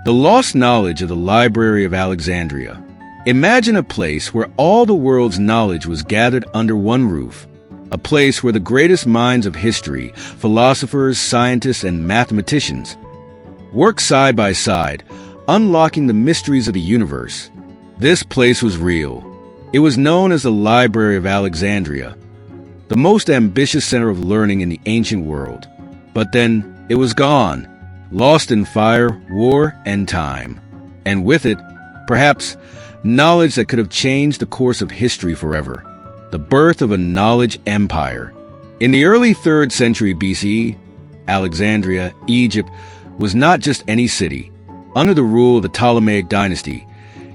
The lost knowledge of the Library of Alexandria. Imagine a place where all the world's knowledge was gathered under one roof, a place where the greatest minds of history, philosophers, scientists, and mathematicians work side by side, unlocking the mysteries of the universe. This place was real. It was known as the Library of Alexandria, the most ambitious center of learning in the ancient world. But then it was gone, lost in fire, war, and time. And with it, perhaps, knowledge that could have changed the course of history forever. The birth of a knowledge empire. In the early 3rd century BCE, Alexandria, Egypt, was not just any city. Under the rule of the Ptolemaic dynasty,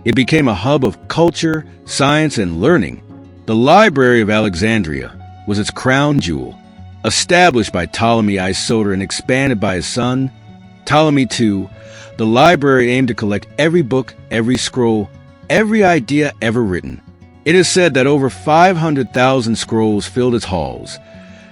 it became a hub of culture, science, and learning. The Library of Alexandria was its crown jewel. Established by Ptolemy Isoter and expanded by his son, Ptolemy II, the library aimed to collect every book, every scroll, every idea ever written. It is said that over 500,000 scrolls filled its halls,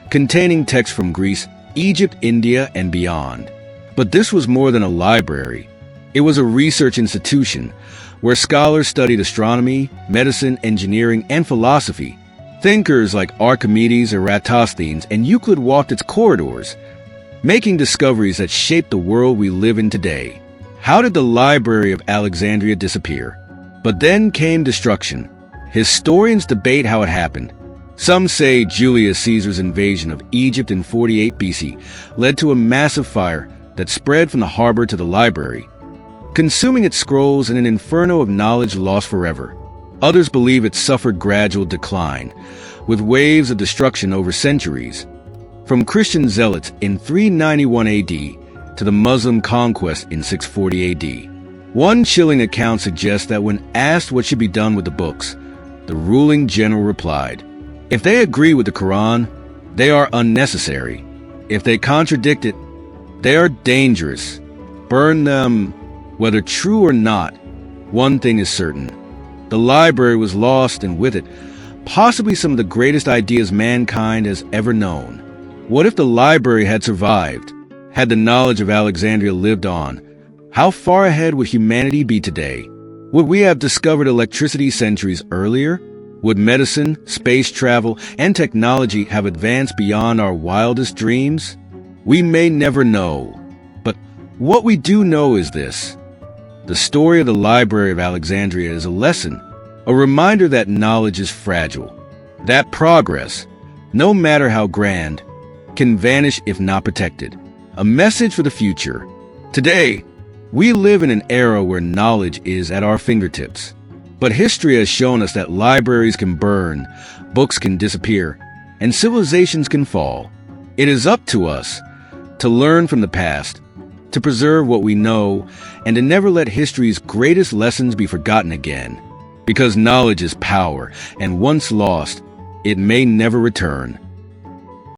containing texts from Greece, Egypt, India, and beyond. But this was more than a library. It was a research institution where scholars studied astronomy, medicine, engineering, and philosophy. Thinkers like Archimedes, Eratosthenes, and Euclid walked its corridors, making discoveries that shaped the world we live in today. How did the Library of Alexandria disappear? But then came destruction. Historians debate how it happened. Some say Julius Caesar's invasion of Egypt in 48 BC led to a massive fire that spread from the harbor to the library, consuming its scrolls in an inferno of knowledge lost forever. Others believe it suffered gradual decline, with waves of destruction over centuries, from Christian zealots in 391 AD to the Muslim conquest in 640 AD. One chilling account suggests that when asked what should be done with the books, the ruling general replied, "If they agree with the Quran, they are unnecessary. If they contradict it, they are dangerous. Burn them." Whether true or not, one thing is certain. The library was lost, and with it, possibly some of the greatest ideas mankind has ever known. What if the library had survived? Had the knowledge of Alexandria lived on? How far ahead would humanity be today? Would we have discovered electricity centuries earlier? Would medicine, space travel, and technology have advanced beyond our wildest dreams? We may never know. But what we do know is this. The story of the Library of Alexandria is a lesson, a reminder that knowledge is fragile, that progress, no matter how grand, can vanish if not protected. A message for the future. Today, we live in an era where knowledge is at our fingertips. But history has shown us that libraries can burn, books can disappear, and civilizations can fall. It is up to us to learn from the past, to preserve what we know, and to never let history's greatest lessons be forgotten again. Because knowledge is power, and once lost, it may never return.